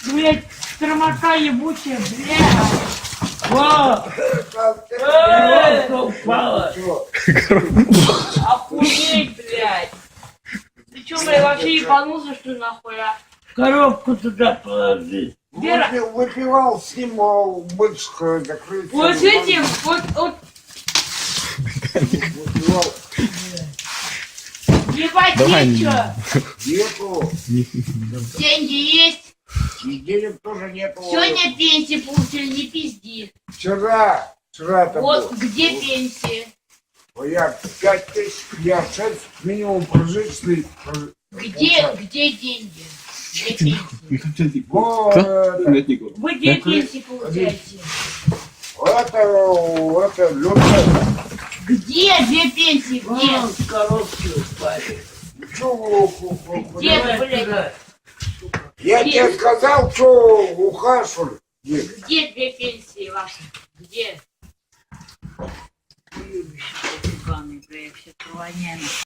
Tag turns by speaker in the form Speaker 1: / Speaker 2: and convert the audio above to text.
Speaker 1: Блядь, тормоза ебучая, блядь. Во! Коробка упала. Охуеть, блядь. Ты чё, блядь, вообще ебанулся, что ли, нахуй, а? Коробку туда положи. Вера.
Speaker 2: Выпивал с ним бычка закрыть.
Speaker 1: Вот с этим, вот.
Speaker 2: Выпивал.
Speaker 1: Ебать,
Speaker 3: Давай.
Speaker 1: нечего.
Speaker 2: Нету.
Speaker 1: Деньги есть.
Speaker 2: И денег тоже нету.
Speaker 1: Сегодня пенсии получили, не пизди.
Speaker 2: Вчера это
Speaker 1: Вот
Speaker 2: было.
Speaker 1: где пенсии?
Speaker 2: Я 5000, я 6 минимум прожиточный.
Speaker 1: Где деньги? Где пенсии?
Speaker 2: Вот,
Speaker 1: Вы где пенсии получаете?
Speaker 2: это Люда.
Speaker 1: Где пенсии? Где?
Speaker 4: Коробки упали.
Speaker 1: Где, блядь?
Speaker 2: Я
Speaker 1: Где?
Speaker 2: тебе сказал, что ухаживали.
Speaker 1: Где две пенсии ваши? Где? Ебаный, блядь, все воняет.